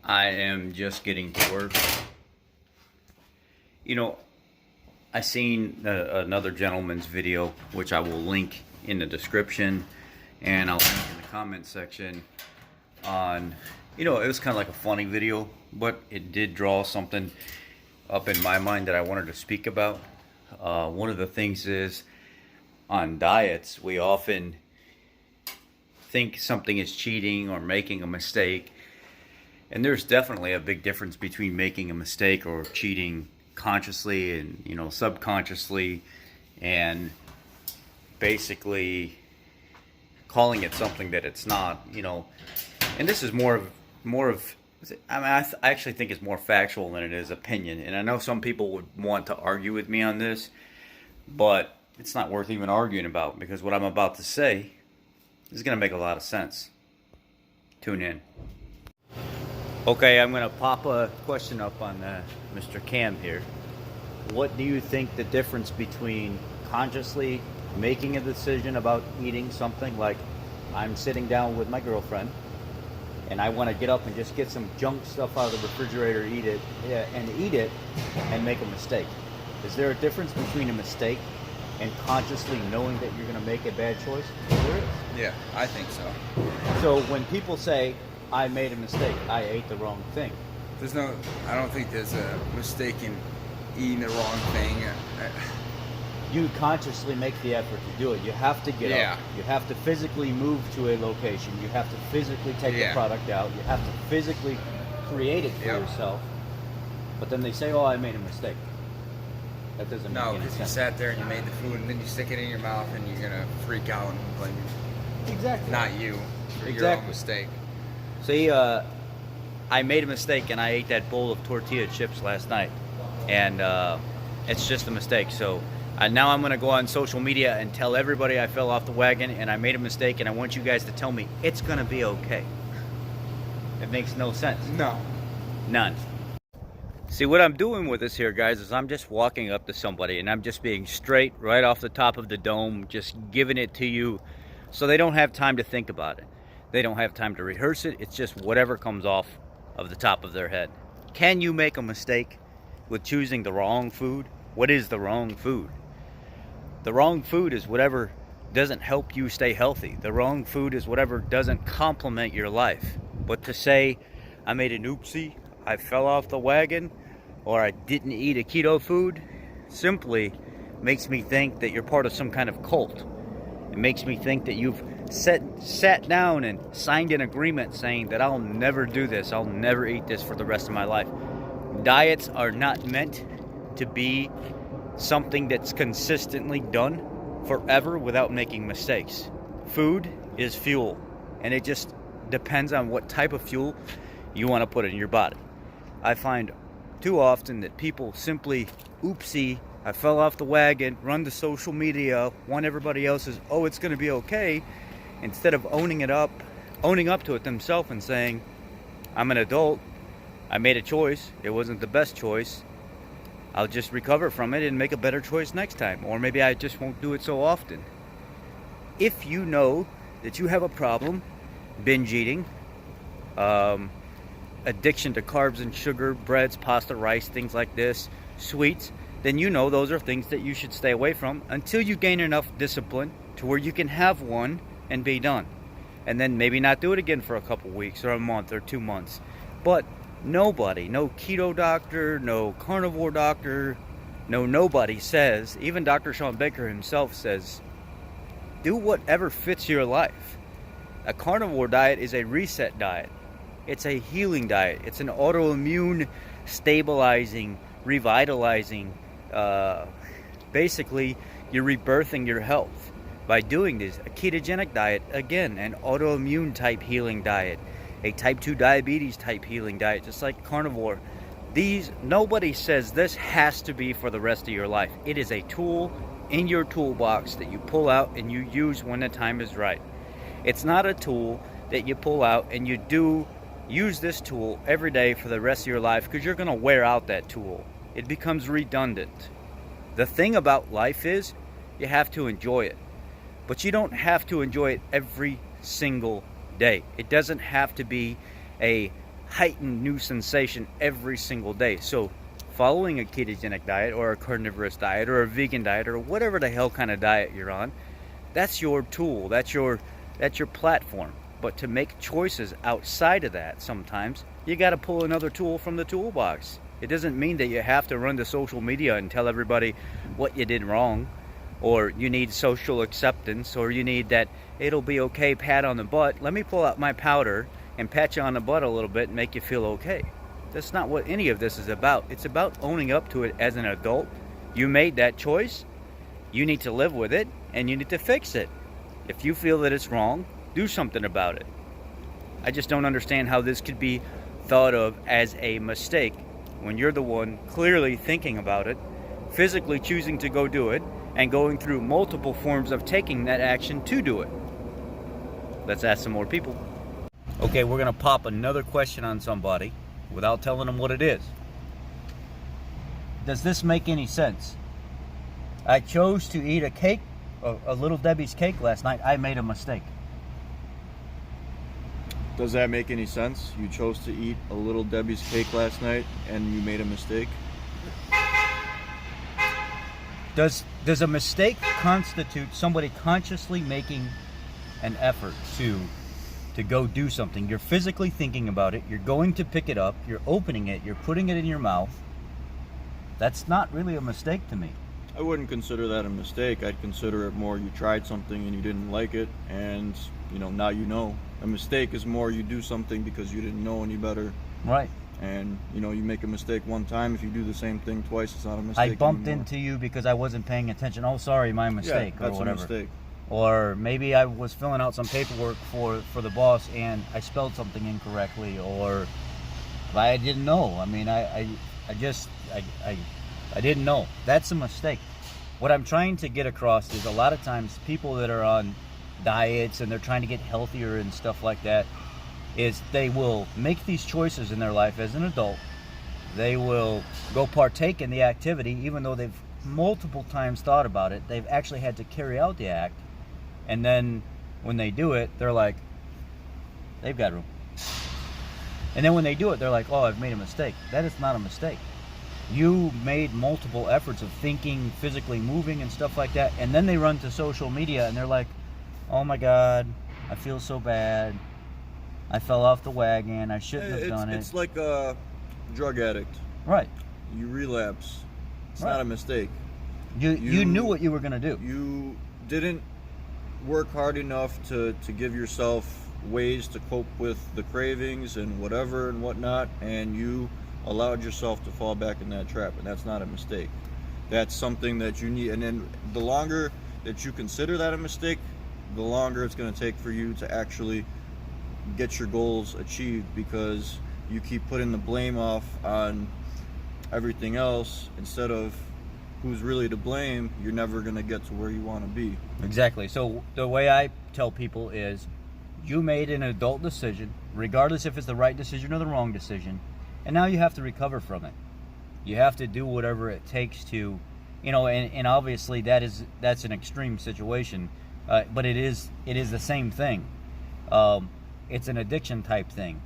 I am just getting to work. You know, I seen another gentleman's video, which I will link in the description, and I'll link in the comment section on, it was kind of like a funny video, but it did draw something up in my mind that I wanted to speak about. One of the things is, on diets, we often think something is cheating or making a mistake. And there's definitely a big difference between making a mistake or cheating consciously and, subconsciously, and basically calling it something that it's not, And this is more of I actually think it's more factual than it is opinion. And I know some people would want to argue with me on this, but it's not worth even arguing about, because what I'm about to say is going to make a lot of sense. Tune in. Okay, I'm going to pop a question up on Mr. Cam here. What do you think the difference between consciously making a decision about eating something, like I'm sitting down with my girlfriend and I want to get up and just get some junk stuff out of the refrigerator, eat it, and make a mistake? Is there a difference between a mistake and consciously knowing that you're going to make a bad choice? There is. Yeah, I think so. So when people say, I made a mistake, I ate the wrong thing, I don't think there's a mistake in eating the wrong thing. You consciously make the effort to do it. You have to get up. You have to physically move to a location. You have to physically take the product out. You have to physically create it for yourself. But then they say, oh, I made a mistake. That doesn't make any sense. No, because you sat there and you made the food and then you stick it in your mouth and you're going to freak out and blame you. Exactly. Not you. For your own mistake. See, I made a mistake and I ate that bowl of tortilla chips last night. And it's just a mistake. So now I'm going to go on social media and tell everybody I fell off the wagon and I made a mistake, and I want you guys to tell me it's going to be okay. It makes no sense. No. None. See, what I'm doing with this here, guys, is I'm just walking up to somebody and I'm just being straight right off the top of the dome, just giving it to you so they don't have time to think about it. They don't have time to rehearse it. It's just whatever comes off of the top of their head. Can you make a mistake with choosing the wrong food? What is the wrong food? The wrong food is whatever doesn't help you stay healthy. The wrong food is whatever doesn't complement your life. But to say, I made an oopsie, I fell off the wagon, or I didn't eat a keto food, simply makes me think that you're part of some kind of cult. It makes me think that you've sat down and signed an agreement saying that I'll never do this, I'll never eat this for the rest of my life. Diets are not meant to be something that's consistently done forever without making mistakes. Food is fuel, and it just depends on what type of fuel you want to put in your body. I find too often that people simply, oopsie, I fell off the wagon, run to social media, want everybody else's, oh, it's going to be okay, instead of owning up to it themselves and saying, I'm an adult, I made a choice, it wasn't the best choice, I'll just recover from it and make a better choice next time. Or maybe I just won't do it so often. If you know that you have a problem, binge eating, addiction to carbs and sugar, breads, pasta, rice, things like this, sweets, then you know those are things that you should stay away from until you gain enough discipline to where you can have one and be done. And then maybe not do it again for a couple weeks or a month or 2 months. But nobody, no keto doctor, no carnivore doctor, nobody says, even Dr. Sean Baker himself says, do whatever fits your life. A carnivore diet is a reset diet. It's a healing diet. It's an autoimmune, stabilizing, revitalizing, basically you're rebirthing your health by doing this. A ketogenic diet, again, an autoimmune type healing diet, a type 2 diabetes type healing diet, just like carnivore. Nobody says this has to be for the rest of your life. It is a tool in your toolbox that you pull out and you use when the time is right. It's not a tool that you pull out and you do use this tool every day for the rest of your life, because you're going to wear out that tool. It becomes redundant. The thing about life is you have to enjoy it, but you don't have to enjoy it every single day. It doesn't have to be a heightened new sensation every single day. So following a ketogenic diet or a carnivorous diet or a vegan diet or whatever the hell kind of diet you're on, that's your tool, that's your platform. But to make choices outside of that, sometimes you got to pull another tool from the toolbox. It doesn't mean that you have to run to social media and tell everybody what you did wrong, or you need social acceptance, or you need that it'll be okay pat on the butt. Let me pull out my powder and pat you on the butt a little bit and make you feel okay. That's not what any of this is about. It's about owning up to it as an adult. You made that choice. You need to live with it, and you need to fix it. If you feel that it's wrong, do something about it. I just don't understand how this could be thought of as a mistake when you're the one clearly thinking about it, physically choosing to go do it, and going through multiple forms of taking that action to do it. Let's ask some more people. Okay, we're going to pop another question on somebody without telling them what it is. Does this make any sense? I chose to eat a cake, a Little Debbie's cake last night. I made a mistake. Does that make any sense? You chose to eat a Little Debbie's cake last night and you made a mistake? Does a mistake constitute somebody consciously making an effort to go do something? You're physically thinking about it, you're going to pick it up, you're opening it, you're putting it in your mouth. That's not really a mistake to me. I wouldn't consider that a mistake. I'd consider it more you tried something and you didn't like it, and now you know. A mistake is more you do something because you didn't know any better. Right. And you make a mistake one time. If you do the same thing twice, it's not a mistake I bumped anymore. into you because I wasn't paying attention. Oh, sorry, my mistake, yeah, that's or whatever. a mistake. Or maybe I was filling out some paperwork for the boss and I spelled something incorrectly, or I didn't know. I mean, I didn't know. That's a mistake. What I'm trying to get across is a lot of times people that are on diets and they're trying to get healthier and stuff like that, is they will make these choices in their life as an adult. They will go partake in the activity even though they've multiple times thought about it. They've actually had to carry out the act. And then when they do it, they're like, they've got room. And then when they do it, they're like, oh, I've made a mistake. That is not a mistake. You made multiple efforts of thinking, physically moving and stuff like that. And then they run to social media and they're like, oh my God, I feel so bad. I fell off the wagon. I shouldn't have done it. It's like a drug addict. Right. You relapse. It's Right. not a mistake. You knew what you were going to do. You didn't work hard enough to give yourself ways to cope with the cravings and whatever and whatnot, and you allowed yourself to fall back in that trap, and that's not a mistake. That's something that you need. And then the longer that you consider that a mistake, the longer it's going to take for you to actually get your goals achieved, because you keep putting the blame off on everything else instead of who's really to blame. You're never going to get to where you want to be. Exactly. So the way I tell people is, you made an adult decision, regardless if it's the right decision or the wrong decision, and now you have to recover from it. You have to do whatever it takes to, and obviously that's an extreme situation, but it is the same thing. It's an addiction type thing.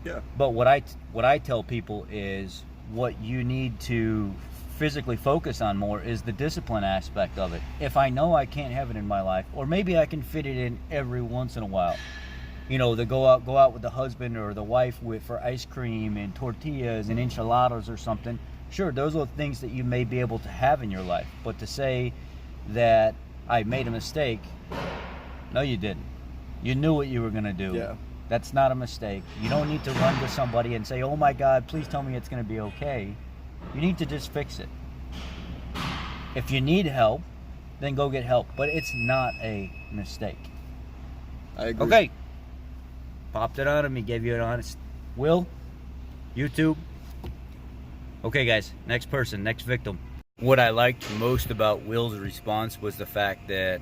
Yeah. But what I tell people is, what you need to physically focus on more is the discipline aspect of it. If I know I can't have it in my life, or maybe I can fit it in every once in a while, to go out with the husband or the wife for ice cream and tortillas and enchiladas or something. Sure, those are things that you may be able to have in your life. But to say that I made a mistake, no, you didn't. You knew what you were going to do. Yeah. That's not a mistake. You don't need to run to somebody and say, oh my God, please tell me it's going to be okay. You need to just fix it. If you need help, then go get help. But it's not a mistake. I agree. Okay. Popped it on him. He gave you an honest. Will? YouTube? Okay, guys. Next person. Next victim. What I liked most about Will's response was the fact that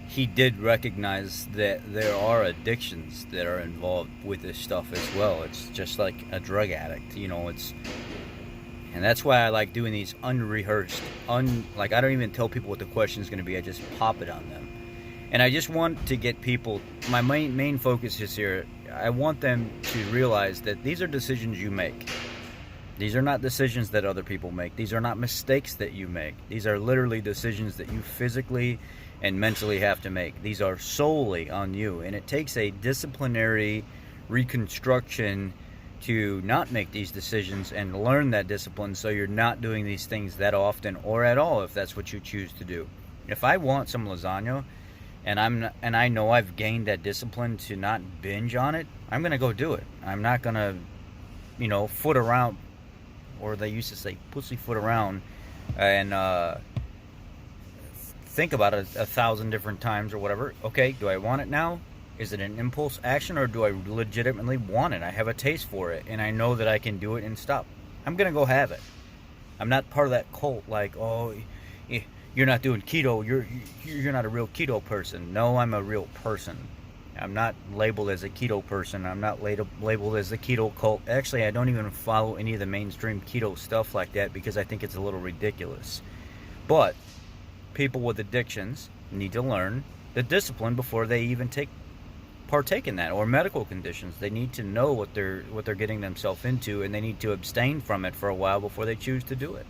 he did recognize that there are addictions that are involved with this stuff as well. It's just like a drug addict, you know. And that's why I like doing these unrehearsed, like I don't even tell people what the question is going to be. I just pop it on them, and I just want to get people. My main focus is here. I want them to realize that these are decisions you make. These are not decisions that other people make. These are not mistakes that you make. These are literally decisions that you physically and mentally have to make. These are solely on you, and it takes a disciplinary reconstruction to not make these decisions and learn that discipline, so you're not doing these things that often or at all if that's what you choose to do. If I want some lasagna and I know I've gained that discipline to not binge on it, I'm going to go do it. I'm not going to, you know, foot around, or they used to say pussyfoot around and think about it 1,000 different times or whatever. Okay, do I want it now? Is it an impulse action, or do I legitimately want it? I have a taste for it, and I know that I can do it and stop. I'm going to go have it. I'm not part of that cult like, oh, you're not doing keto. You're not a real keto person. No, I'm a real person. I'm not labeled as a keto person. I'm not labeled as the keto cult. Actually, I don't even follow any of the mainstream keto stuff like that because I think it's a little ridiculous. But people with addictions need to learn the discipline before they even partake in that, or medical conditions. They need to know what they're getting themselves into, and they need to abstain from it for a while before they choose to do it.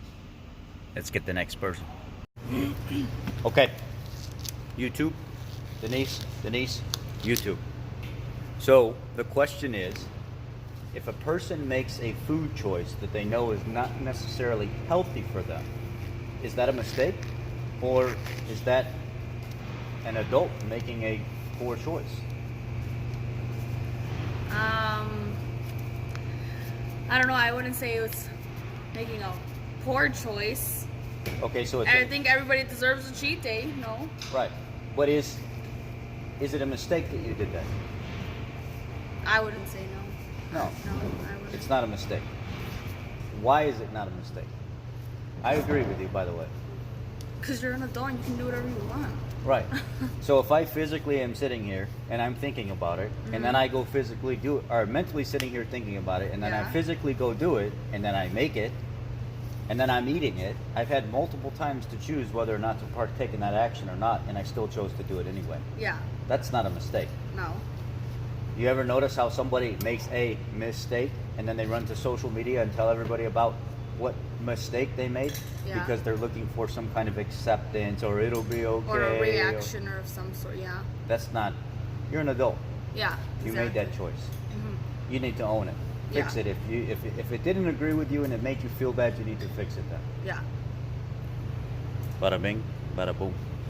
Let's get the next person. Okay, YouTube, Denise, YouTube. So the question is, if a person makes a food choice that they know is not necessarily healthy for them, is that a mistake, or is that an adult making a poor choice? I don't know. I wouldn't say it was making a poor choice. Okay, so I think everybody deserves a cheat day. No. Right. But is it a mistake that you did that? I wouldn't say no. No. No, I wouldn't. It's not a mistake. Why is it not a mistake? I agree with you, by the way. Because you're an adult and you can do whatever you want. Right. So if I physically am sitting here and I'm thinking about it, and then I go physically do it, or mentally sitting here thinking about it, and then I physically go do it, and then I make it, and then I'm eating it, I've had multiple times to choose whether or not to partake in that action or not, and I still chose to do it anyway. Yeah. That's not a mistake. No. You ever notice how somebody makes a mistake and then they run to social media and tell everybody about what mistake they made? Yeah. Because they're looking for some kind of acceptance, or it'll be okay. Or a reaction or of some sort, yeah. That's not, you're an adult. Yeah. You made that choice. Mm-hmm. You need to own it. Fix it. If it didn't agree with you and it made you feel bad, you need to fix it then. Yeah. Bada bing, bada boom.